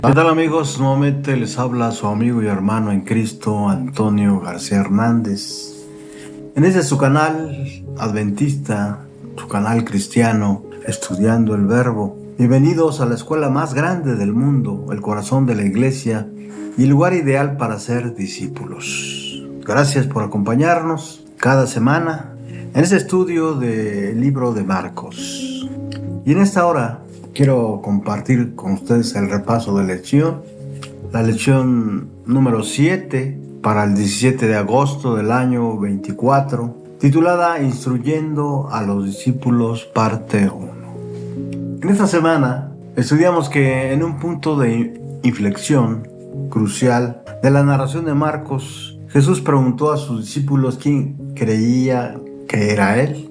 ¿Qué tal amigos? Nuevamente les habla su amigo y hermano en Cristo, Antonio García Hernández. En este su canal adventista, su canal cristiano, Estudiando el Verbo. Bienvenidos a la escuela más grande del mundo, el corazón de la iglesia y el lugar ideal para ser discípulos. Gracias por acompañarnos cada semana en este estudio del libro de Marcos. Y en esta hora quiero compartir con ustedes el repaso de lección, la lección número 7 para el 17 de agosto del año 24, titulada Instruyendo a los discípulos, parte 1. En esta semana estudiamos que en un punto de inflexión crucial de la narración de Marcos, Jesús preguntó a sus discípulos quién creía que era Él.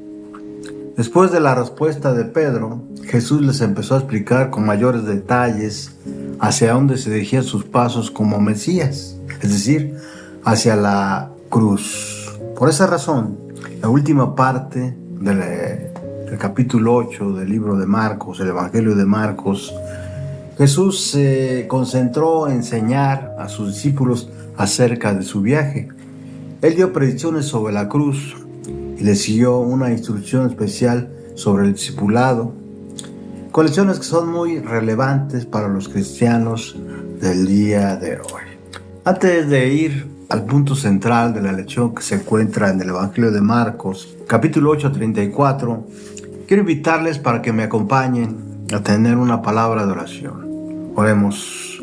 Después de la respuesta de Pedro, Jesús les empezó a explicar con mayores detalles hacia dónde se dirigían sus pasos como Mesías, es decir, hacia la cruz. Por esa razón, la última parte del capítulo 8 del libro de Marcos, el Evangelio de Marcos, Jesús se concentró en enseñar a sus discípulos acerca de su viaje. Él dio predicciones sobre la cruz y les siguió una instrucción especial sobre el discipulado, con lecciones que son muy relevantes para los cristianos del día de hoy. Antes de ir al punto central de la lección que se encuentra en el Evangelio de Marcos, capítulo 8, 34, quiero invitarles para que me acompañen a tener una palabra de oración. Oremos.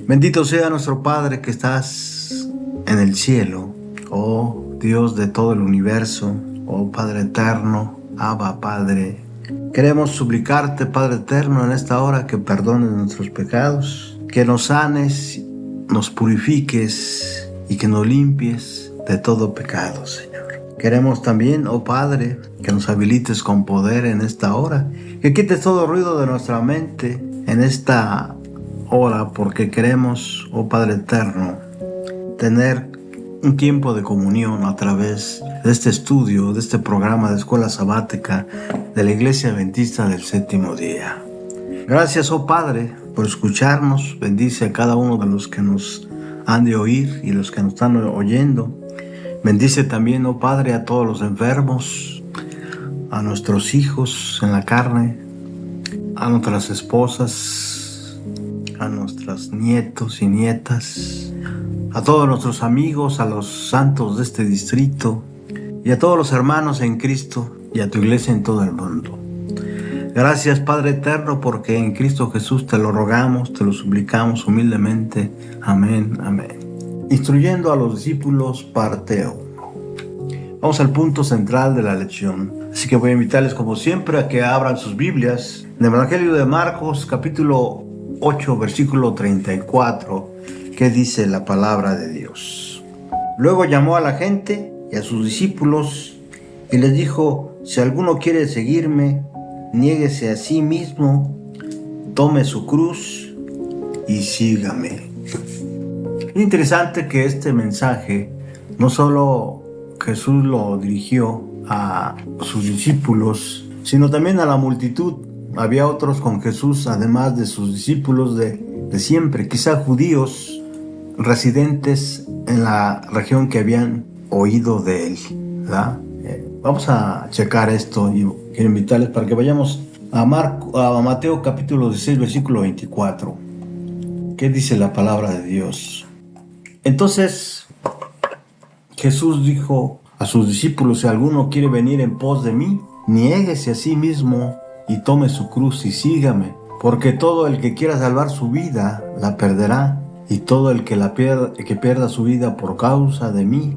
Bendito sea nuestro Padre que estás en el cielo, oh Dios de todo el universo, oh Padre eterno, Abba Padre. Queremos suplicarte, Padre eterno, en esta hora que perdones nuestros pecados, que nos sanes, nos purifiques y que nos limpies de todo pecado, Señor. Queremos también, oh Padre, que nos habilites con poder en esta hora, que quites todo ruido de nuestra mente en esta hora, porque queremos, oh Padre eterno, tener un tiempo de comunión a través de este estudio, de este programa de escuela sabática de la Iglesia Adventista del Séptimo Día. Gracias, oh Padre, por escucharnos. Bendice a cada uno de los que nos han de oír y los que nos están oyendo. Bendice también, oh Padre, a todos los enfermos, a nuestros hijos en la carne, a nuestras esposas, a nuestros nietos y nietas, a todos nuestros amigos, a los santos de este distrito y a todos los hermanos en Cristo y a tu iglesia en todo el mundo. Gracias, Padre eterno, porque en Cristo Jesús te lo rogamos, te lo suplicamos humildemente. Amén, amén. Instruyendo a los discípulos, parte 1. Vamos al punto central de la lección. Así que voy a invitarles, como siempre, a que abran sus Biblias en el Evangelio de Marcos, capítulo 8, versículo 34. ¿Qué dice la palabra de Dios? Luego llamó a la gente y a sus discípulos y les dijo: si alguno quiere seguirme, niéguese a sí mismo, tome su cruz y sígame. Es interesante que este mensaje no solo Jesús lo dirigió a sus discípulos, sino también a la multitud. Había otros con Jesús, además de sus discípulos de siempre, quizá judíos residentes en la región que habían oído de él, ¿verdad? Vamos a checar esto y quiero invitarles para que vayamos a Mateo capítulo 16, versículo 24. ¿Qué dice la palabra de Dios? Entonces Jesús dijo a sus discípulos: si alguno quiere venir en pos de mí, niéguese a sí mismo y tome su cruz y sígame, porque todo el que quiera salvar su vida la perderá, y todo el que pierda su vida por causa de mí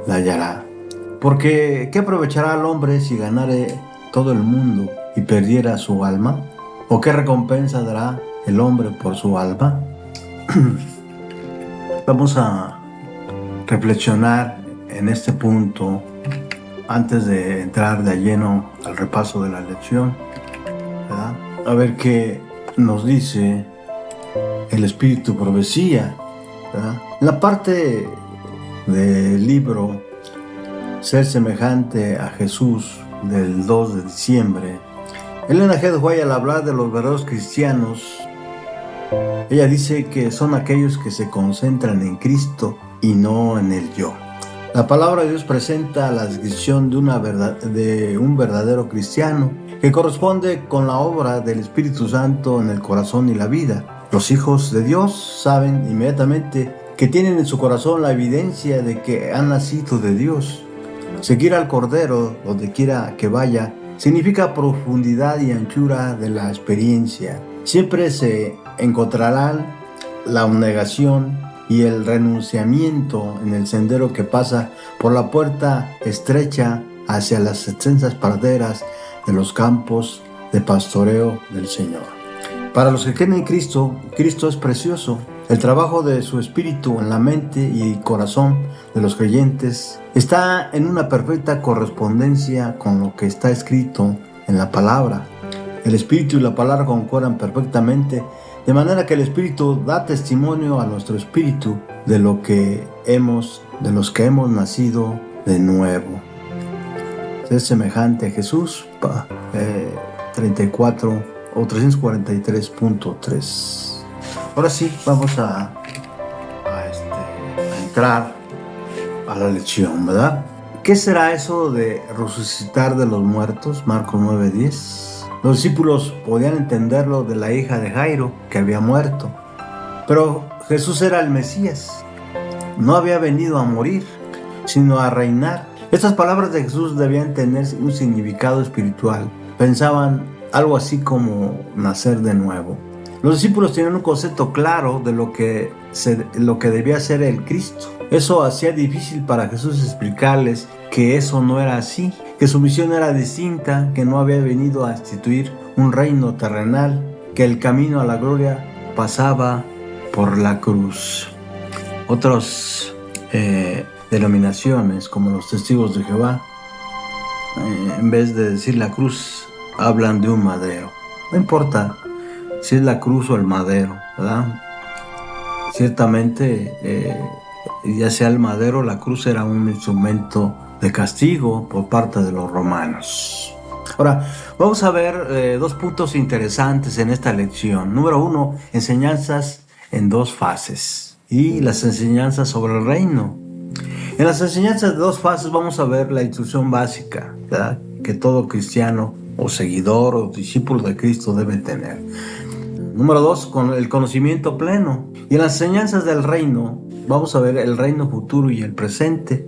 la hallará. Porque ¿qué aprovechará al hombre si ganare todo el mundo y perdiera su alma? ¿O qué recompensa dará el hombre por su alma? Vamos a reflexionar en este punto antes de entrar de lleno al repaso de la lección, ¿verdad? A ver qué nos dice el Espíritu Profecía, ¿verdad? La parte del libro Ser semejante a Jesús del 2 de diciembre, Elena G. White, al hablar de los verdaderos cristianos, Ella dice que son aquellos que se concentran en Cristo y no en el yo. La palabra de Dios presenta la descripción de un verdadero cristiano que corresponde con la obra del Espíritu Santo en el corazón y la vida. Los hijos de Dios saben inmediatamente que tienen en su corazón la evidencia de que han nacido de Dios. Seguir al Cordero donde quiera que vaya significa profundidad y anchura de la experiencia. Siempre se encontrarán la abnegación y el renunciamiento en el sendero que pasa por la puerta estrecha hacia las extensas praderas de los campos de pastoreo del Señor. Para los que creen en Cristo, Cristo es precioso. El trabajo de su espíritu en la mente y corazón de los creyentes está en una perfecta correspondencia con lo que está escrito en la palabra. El espíritu y la palabra concuerdan perfectamente, de manera que el espíritu da testimonio a nuestro espíritu de los que hemos nacido de nuevo. Es semejante a Jesús, 34 o 343.3. Ahora sí, vamos a entrar a la lección, ¿verdad? ¿Qué será eso de resucitar de los muertos? Marcos 9:10. Los discípulos podían entenderlo de la hija de Jairo, que había muerto. Pero Jesús era el Mesías. No había venido a morir, sino a reinar. Estas palabras de Jesús debían tener un significado espiritual. Pensaban algo así como nacer de nuevo. Los discípulos tenían un concepto claro de lo que debía ser el Cristo. Eso hacía difícil para Jesús explicarles que eso no era así, que su misión era distinta, que no había venido a instituir un reino terrenal, que el camino a la gloria pasaba por la cruz. Otras denominaciones, como los Testigos de Jehová, en vez de decir la cruz, hablan de un madero. No importa si es la cruz o el madero, ¿verdad? Ciertamente, ya sea el madero, la cruz era un instrumento de castigo por parte de los romanos. Ahora, vamos a ver dos puntos interesantes en esta lección. Número 1, enseñanzas en dos fases y las enseñanzas sobre el reino. En las enseñanzas de dos fases vamos a ver la instrucción básica, ¿verdad?, que todo cristiano o seguidor o discípulo de Cristo debe tener. Número 2, con el conocimiento pleno. Y en las enseñanzas del reino vamos a ver el reino futuro y el presente.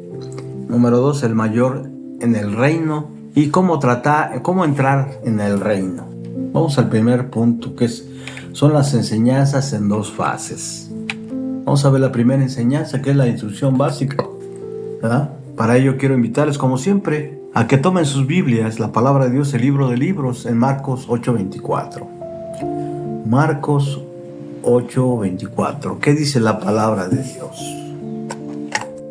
Número 2, el mayor en el reino y cómo entrar en el reino. Vamos al primer punto, que son las enseñanzas en dos fases. Vamos a ver la primera enseñanza, que es la instrucción básica, ¿verdad? Para ello quiero invitarles, como siempre, a que tomen sus Biblias, la palabra de Dios, el libro de libros, en Marcos 8:24. Marcos 8:24. ¿Qué dice la palabra de Dios?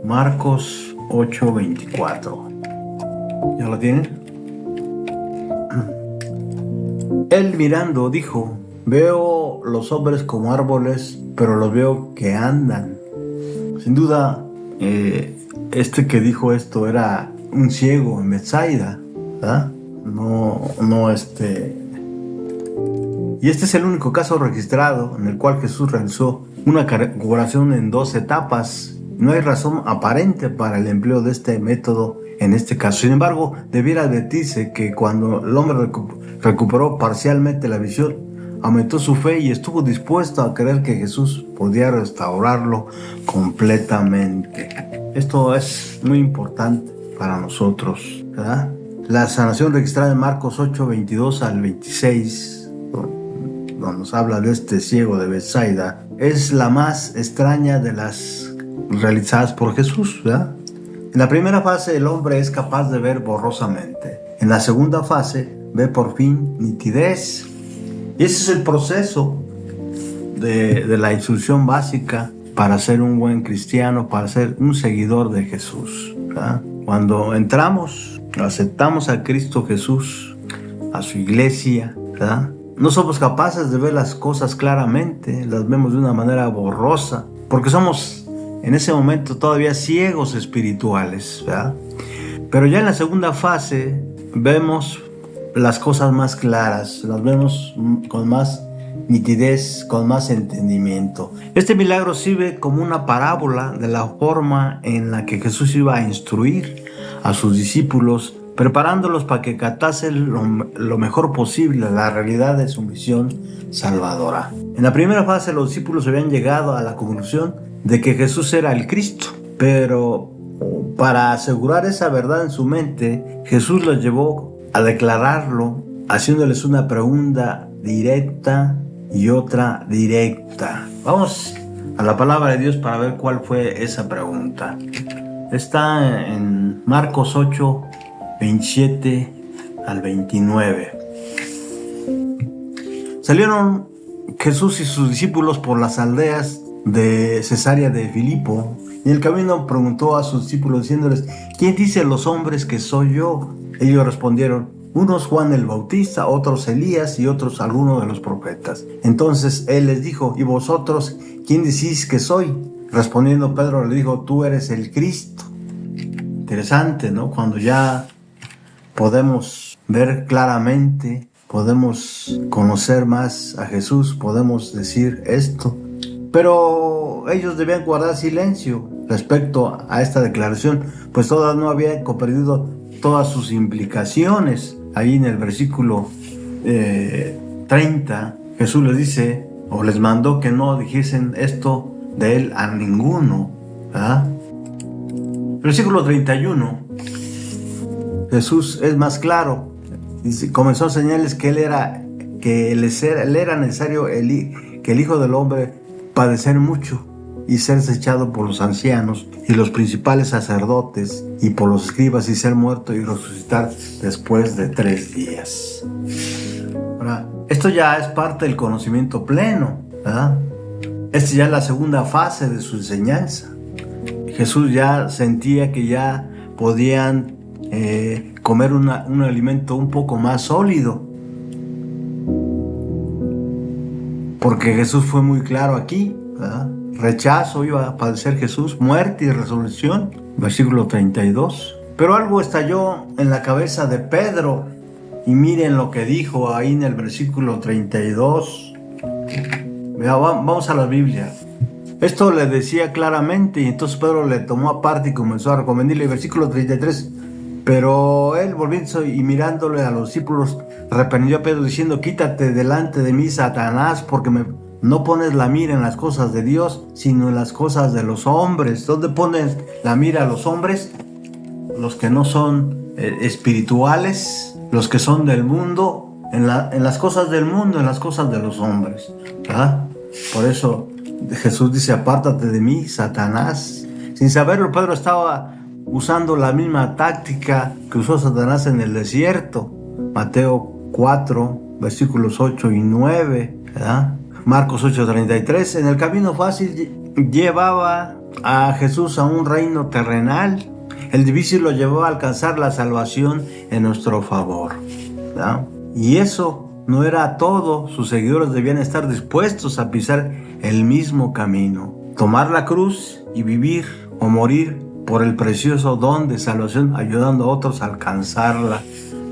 Marcos 8:24. ¿Ya lo tienen? Él mirando dijo: veo los hombres como árboles, pero los veo que andan. Sin duda, este que dijo esto era un ciego en Betsaida, ¿verdad? Y este es el único caso registrado en el cual Jesús realizó una curación en dos etapas. No hay razón aparente para el empleo de este método en este caso. Sin embargo, debiera advertirse que cuando el hombre recuperó parcialmente la visión, aumentó su fe y estuvo dispuesto a creer que Jesús podía restaurarlo completamente. Esto es muy importante para nosotros, ¿verdad? La sanación registrada en Marcos 8:22 al 26, donde nos habla de este ciego de Betsaida, es la más extraña de las realizadas por Jesús, ¿verdad? En la primera fase el hombre es capaz de ver borrosamente. En la segunda fase ve por fin nitidez. Y ese es el proceso de la instrucción básica para ser un buen cristiano, para ser un seguidor de Jesús, ¿verdad? Cuando entramos, aceptamos a Cristo Jesús, a su iglesia, ¿verdad?, no somos capaces de ver las cosas claramente, las vemos de una manera borrosa, porque somos en ese momento todavía ciegos espirituales, ¿verdad? Pero ya en la segunda fase vemos las cosas más claras, las vemos con más nitidez, con más entendimiento. Este milagro sirve como una parábola de la forma en la que Jesús iba a instruir a sus discípulos, preparándolos para que captasen lo mejor posible la realidad de su misión salvadora. En la primera fase, los discípulos habían llegado a la conclusión de que Jesús era el Cristo, pero para asegurar esa verdad en su mente, Jesús los llevó a declararlo, haciéndoles una pregunta directa y otra directa. Vamos a la palabra de Dios para ver cuál fue esa pregunta. Está en Marcos 8, 27 al 29. Salieron Jesús y sus discípulos por las aldeas de Cesarea de Filipo, y en el camino preguntó a sus discípulos diciéndoles: ¿quién dicen los hombres que soy yo? Ellos respondieron: unos Juan el Bautista, otros Elías y otros algunos de los profetas. Entonces él les dijo: ¿y vosotros quién decís que soy? Respondiendo Pedro le dijo: tú eres el Cristo. Interesante, ¿no? Cuando ya podemos ver claramente, podemos conocer más a Jesús, podemos decir esto. Pero ellos debían guardar silencio respecto a esta declaración, pues todavía no habían comprendido todas sus implicaciones. Ahí en el versículo 30, Jesús les dice, o les mandó que no dijesen esto de él a ninguno, ¿verdad? Versículo 31, Jesús es más claro. Dice, comenzó a enseñarles que él era necesario que el Hijo del Hombre padecer mucho y ser desechado por los ancianos y los principales sacerdotes y por los escribas y ser muerto y resucitar después de 3 días. Ahora, esto ya es parte del conocimiento pleno, ¿verdad? Esta ya es la segunda fase de su enseñanza. Jesús ya sentía que ya podían comer un alimento un poco más sólido, porque Jesús fue muy claro aquí, ¿verdad? Rechazo iba a padecer Jesús, muerte y resurrección, versículo 32. Pero algo estalló en la cabeza de Pedro, y miren lo que dijo ahí en el versículo 32. Vamos a la Biblia. Esto le decía claramente, y entonces Pedro le tomó aparte y comenzó a recomendarle. Versículo 33. Pero él, volviendo y mirándole a los discípulos, reprendió a Pedro diciendo: quítate delante de mí, Satanás, porque no pones la mira en las cosas de Dios, sino en las cosas de los hombres. ¿Dónde pones la mira a los hombres? Los que no son espirituales, los que son del mundo, en las cosas del mundo, en las cosas de los hombres, ¿verdad? Por eso Jesús dice: apártate de mí, Satanás. Sin saberlo, Pedro estaba usando la misma táctica que usó Satanás en el desierto. Mateo 4, versículos 8 y 9, ¿verdad? Marcos 8:33. En el camino fácil llevaba a Jesús a un reino terrenal. El difícil lo llevó a alcanzar la salvación en nuestro favor, ¿verdad? Y eso no era todo. Sus seguidores debían estar dispuestos a pisar el mismo camino, tomar la cruz y vivir o morir por el precioso don de salvación, ayudando a otros a alcanzarla.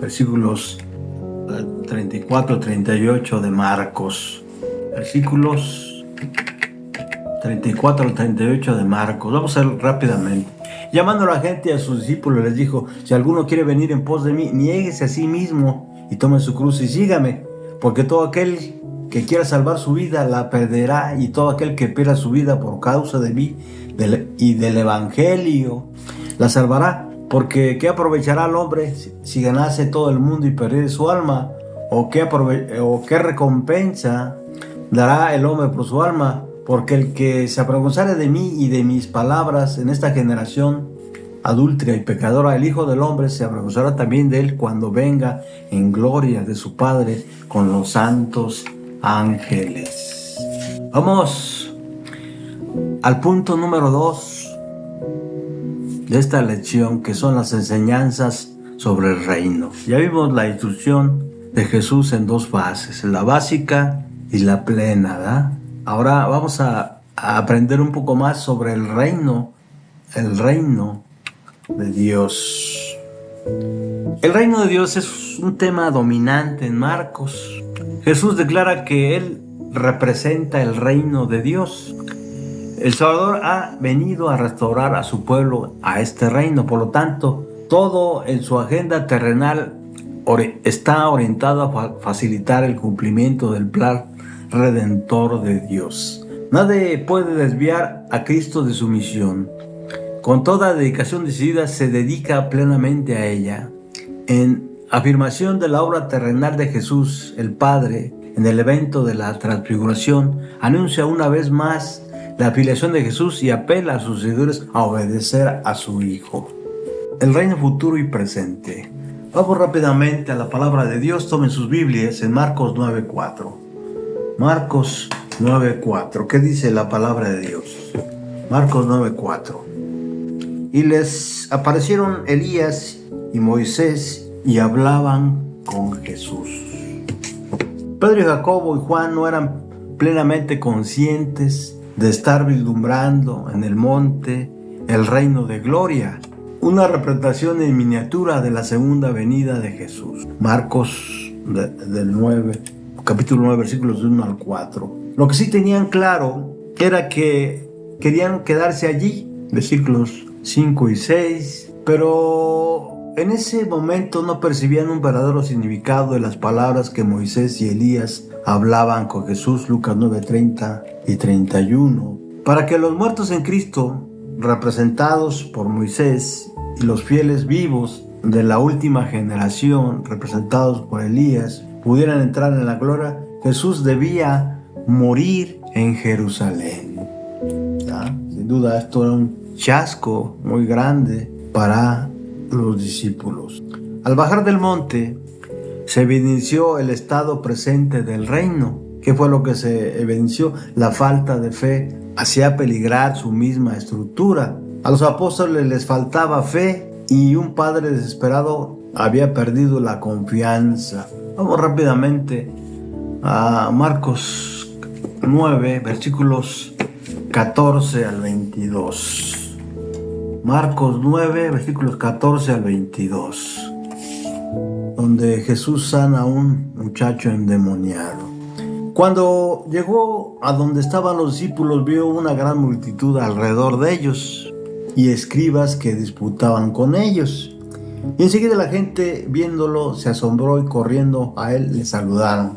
Versículos 34-38 de Marcos. Versículos 34-38 de Marcos. Vamos a ver rápidamente. Llamando a la gente y a sus discípulos, les dijo: si alguno quiere venir en pos de mí, niéguese a sí mismo y tome su cruz y sígame. Porque todo aquel que quiera salvar su vida la perderá, y todo aquel que pierda su vida por causa de mí y del Evangelio la salvará. Porque ¿qué aprovechará al hombre si ganase todo el mundo y perdiere su alma? ¿O qué recompensa dará el hombre por su alma? Porque el que se avergonzare de mí y de mis palabras en esta generación adúltera y pecadora, el Hijo del Hombre se avergonzará también de él cuando venga en gloria de su Padre con los santos ángeles. Vamos al punto número 2 de esta lección, que son las enseñanzas sobre el reino. Ya vimos la instrucción de Jesús en 2 fases, la básica y la plena, ¿verdad? Ahora vamos a aprender un poco más sobre el reino de Dios. El reino de Dios es un tema dominante en Marcos. Jesús declara que Él representa el reino de Dios. El Salvador ha venido a restaurar a su pueblo a este reino. Por lo tanto, todo en su agenda terrenal está orientado a facilitar el cumplimiento del plan redentor de Dios. Nadie puede desviar a Cristo de su misión. Con toda dedicación decidida se dedica plenamente a ella. En afirmación de la obra terrenal de Jesús, el Padre, en el evento de la transfiguración, anuncia una vez más la afiliación de Jesús y apela a sus seguidores a obedecer a su Hijo. El reino futuro y presente. Vamos rápidamente a la palabra de Dios. Tomen sus Biblias en Marcos 9:4. Marcos 9:4. ¿Qué dice la palabra de Dios? Marcos 9:4. Y les aparecieron Elías y Moisés y hablaban con Jesús. Pedro y Jacobo y Juan no eran plenamente conscientes de estar vislumbrando en el monte el reino de gloria, una representación en miniatura de la segunda venida de Jesús. Marcos capítulo 9, versículos 1 al 4. Lo que sí tenían claro era que querían quedarse allí, versículos 5 y 6, pero en ese momento no percibían un verdadero significado de las palabras que Moisés y Elías hablaban con Jesús, Lucas 9:30 y 31. Para que los muertos en Cristo, representados por Moisés, y los fieles vivos de la última generación, representados por Elías, pudieran entrar en la gloria, Jesús debía morir en Jerusalén. ¿Ya? Sin duda esto era un chasco muy grande para los discípulos. Al bajar del monte se evidenció el estado presente del reino. ¿Qué fue lo que se evidenció? La falta de fe hacía peligrar su misma estructura. A los apóstoles les faltaba fe y un padre desesperado había perdido la confianza. Vamos rápidamente a Marcos 9, versículos 14 al 22. Marcos 9, versículos 14 al 22, donde Jesús sana a un muchacho endemoniado. Cuando llegó a donde estaban los discípulos, vio una gran multitud alrededor de ellos y escribas que disputaban con ellos. Y enseguida la gente, viéndolo, se asombró y corriendo a él le saludaron.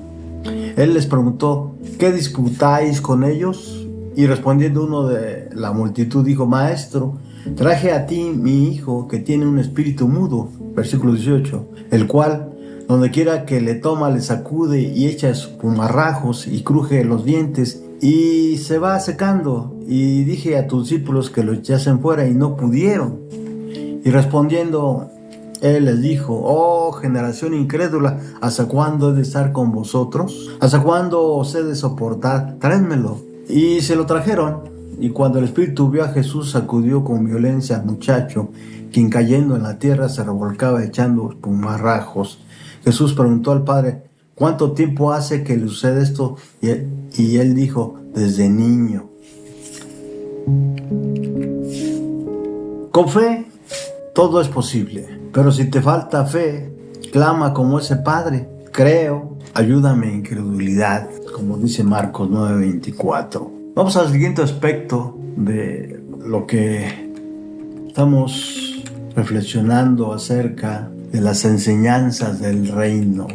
Él les preguntó: ¿qué disputáis con ellos? Y respondiendo uno de la multitud dijo: Maestro, traje a ti mi hijo que tiene un espíritu mudo, versículo 18, el cual donde quiera que le toma le sacude y echa espumarrajos y cruje los dientes y se va secando. Y dije a tus discípulos que lo echasen fuera y no pudieron. Y respondiendo él les dijo: oh generación incrédula, ¿hasta cuándo he de estar con vosotros? ¿Hasta cuándo os he de soportar? Tráenmelo. Y se lo trajeron. Y cuando el espíritu vio a Jesús, sacudió con violencia al muchacho, quien cayendo en la tierra se revolcaba echando espumarajos. Jesús preguntó al padre: ¿cuánto tiempo hace que le sucede esto? Y él dijo: desde niño. Con fe todo es posible, pero si te falta fe, clama como ese padre: creo, ayúdame en incredulidad, como dice Marcos 9:24. Vamos al siguiente aspecto de lo que estamos reflexionando acerca de las enseñanzas del reino.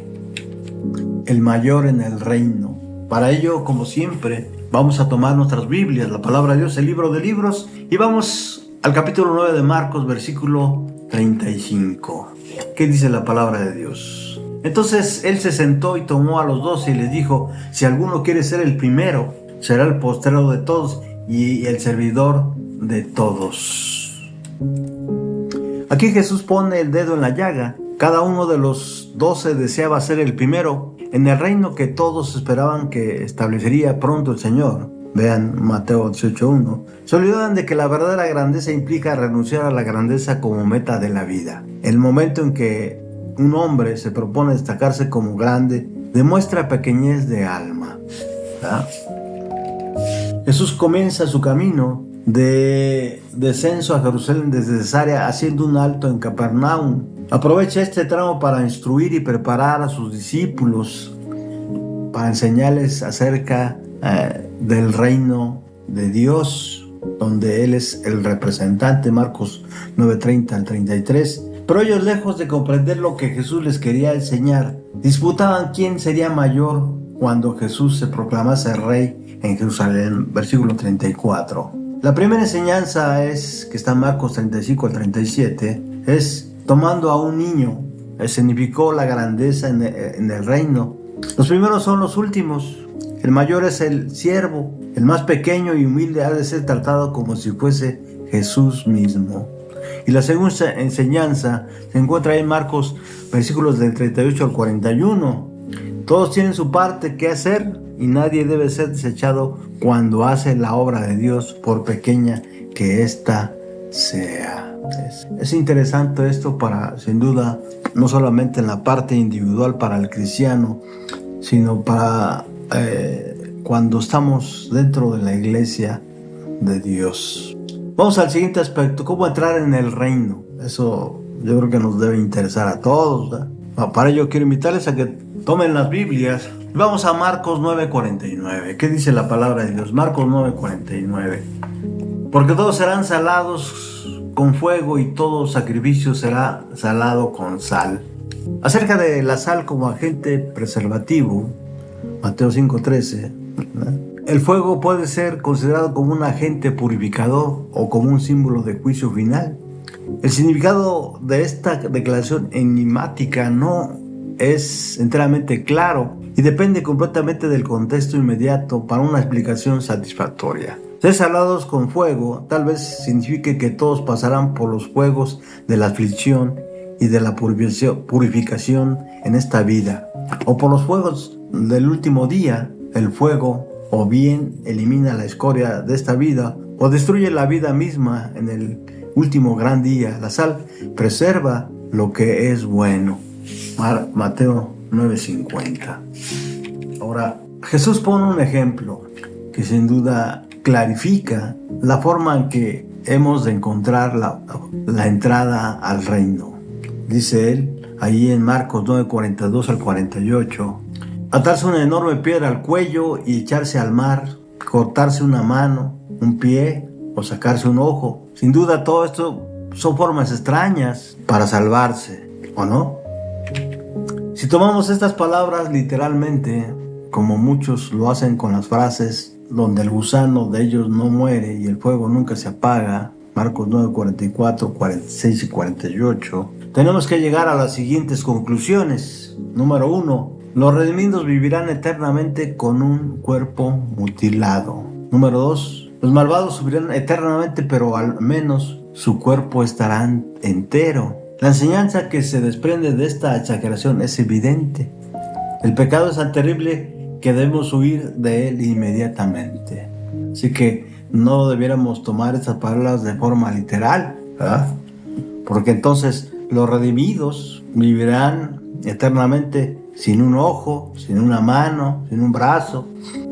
El mayor en el reino. Para ello, como siempre, vamos a tomar nuestras Biblias, la palabra de Dios, el libro de libros, y vamos al capítulo 9 de Marcos, versículo 35. ¿Qué dice la palabra de Dios? Entonces él se sentó y tomó a los 12 y les dijo: si alguno quiere ser el primero, será el postrero de todos y el servidor de todos. Aquí Jesús pone el dedo en la llaga. Cada uno de los 12 deseaba ser el primero en el reino que todos esperaban que establecería pronto el Señor. Vean Mateo 18:1. Se olvidan de que la verdadera grandeza implica renunciar a la grandeza como meta de la vida. El momento en que un hombre se propone destacarse como grande, demuestra pequeñez de alma. ¿Verdad? Jesús comienza su camino de descenso a Jerusalén desde Cesarea, haciendo un alto en Capernaum. Aprovecha este tramo para instruir y preparar a sus discípulos para enseñarles acerca del reino de Dios, donde Él es el representante, Marcos 9:30 al 33. Pero ellos, lejos de comprender lo que Jesús les quería enseñar, disputaban quién sería mayor cuando Jesús se proclamase rey en Jerusalén, versículo 34. La primera enseñanza que está en Marcos 35 al 37, es tomando a un niño, significó la grandeza en el reino. Los primeros son los últimos. El mayor es el siervo. El más pequeño y humilde ha de ser tratado como si fuese Jesús mismo. Y la segunda enseñanza se encuentra ahí en Marcos, versículos del 38 al 41. Todos tienen su parte que hacer y nadie debe ser desechado cuando hace la obra de Dios, por pequeña que ésta sea. Es interesante esto para, sin duda, no solamente en la parte individual para el cristiano, sino para cuando estamos dentro de la iglesia de Dios. Vamos al siguiente aspecto: cómo entrar en el reino. Eso yo creo que nos debe interesar a todos, ¿verdad? Para ello quiero invitarles a que tomen las Biblias. Vamos a Marcos 9:49. ¿Qué dice la palabra de Dios? Marcos 9:49. Porque todos serán salados con fuego y todo sacrificio será salado con sal. Acerca de la sal como agente preservativo, Mateo 5:13, el fuego puede ser considerado como un agente purificador o como un símbolo de juicio final. El significado de esta declaración enigmática no es enteramente claro y depende completamente del contexto inmediato para una explicación satisfactoria. Ser salados con fuego tal vez signifique que todos pasarán por los fuegos de la aflicción y de la purificación en esta vida, o por los fuegos del último día. El fuego o bien elimina la escoria de esta vida o destruye la vida misma en el último gran día. La sal preserva lo que es bueno. Mateo 9:50. Ahora, Jesús pone un ejemplo que sin duda clarifica la forma en que hemos de encontrar la entrada al reino. Dice él ahí en Marcos 9:42 al 48: atarse una enorme piedra al cuello y echarse al mar, cortarse una mano, un pie o sacarse un ojo. Sin duda todo esto son formas extrañas para salvarse, ¿o no? Si tomamos estas palabras literalmente, como muchos lo hacen con las frases donde el gusano de ellos no muere y el fuego nunca se apaga, Marcos 9:44, 46 y 48, tenemos que llegar a las siguientes conclusiones. Número 1. Los redimidos vivirán eternamente con un cuerpo mutilado. Número 2. Los malvados sufrirán eternamente, pero al menos su cuerpo estará entero. La enseñanza que se desprende de esta exageración es evidente. El pecado es tan terrible que debemos huir de él inmediatamente. Así que no debiéramos tomar estas palabras de forma literal, ¿verdad? Porque entonces los redimidos vivirán eternamente sin un ojo, sin una mano, sin un brazo.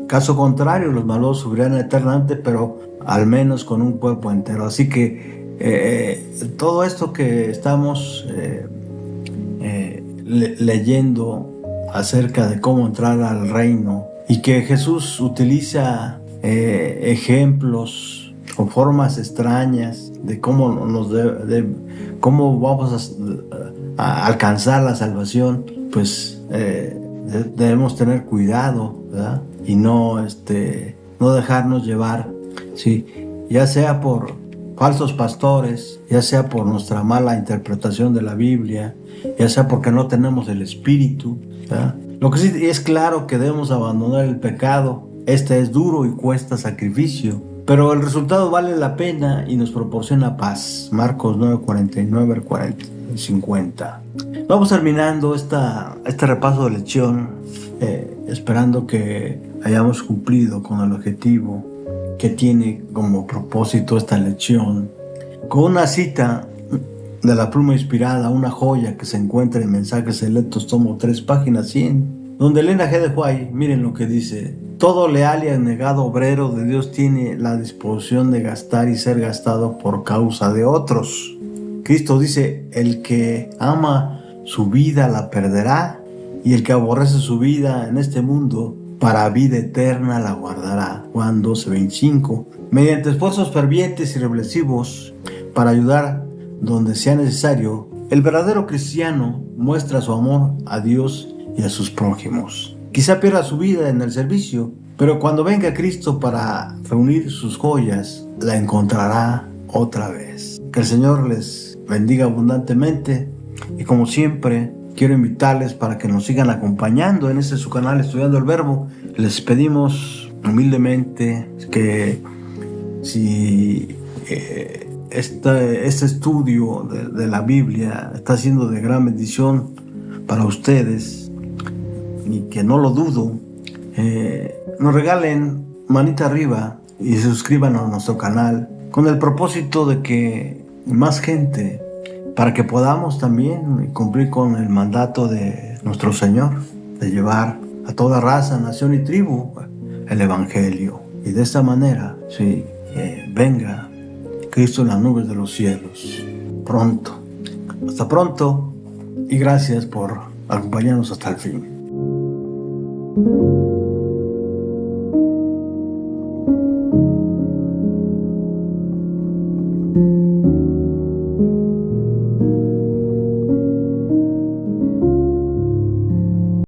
Caso contrario, los malvados sufrirán eternamente, pero al menos con un cuerpo entero. Así que todo esto que estamos leyendo acerca de cómo entrar al reino, y que Jesús utiliza ejemplos o formas extrañas de cómo cómo vamos a alcanzar la salvación, pues debemos tener cuidado, ¿verdad? Y no dejarnos llevar, ¿sí? Ya sea por falsos pastores, ya sea por nuestra mala interpretación de la Biblia, ya sea porque no tenemos el Espíritu, ¿verdad? Lo que sí es claro que debemos abandonar el pecado. Este es duro y cuesta sacrificio, pero el resultado vale la pena y nos proporciona paz. Marcos 9:49 al 50. Vamos terminando este repaso de lección, esperando que hayamos cumplido con el objetivo que tiene como propósito esta lección, con una cita de la pluma inspirada, una joya que se encuentra en Mensajes Selectos, tomo 3, página 100, donde Elena G. de White, miren lo que dice: todo leal y abnegado obrero de Dios tiene la disposición de gastar y ser gastado por causa de otros. Cristo dice: el que ama su vida la perderá, y el que aborrece su vida en este mundo, para vida eterna la guardará. Juan 12:25. Mediante esfuerzos fervientes y reflexivos para ayudar donde sea necesario, el verdadero cristiano muestra su amor a Dios y a sus prójimos. Quizá pierda su vida en el servicio, pero cuando venga Cristo para reunir sus joyas, la encontrará otra vez. Que el Señor les bendiga abundantemente y como siempre quiero invitarles para que nos sigan acompañando en su canal Estudiando el Verbo. Les pedimos humildemente que si este estudio de la Biblia está siendo de gran bendición para ustedes, y que no lo dudo, nos regalen manita arriba y se suscriban a nuestro canal con el propósito de que más gente, para que podamos también cumplir con el mandato de nuestro Señor, de llevar a toda raza, nación y tribu el Evangelio. Y de esta manera, sí, venga Cristo en las nubes de los cielos pronto. Hasta pronto y gracias por acompañarnos hasta el fin.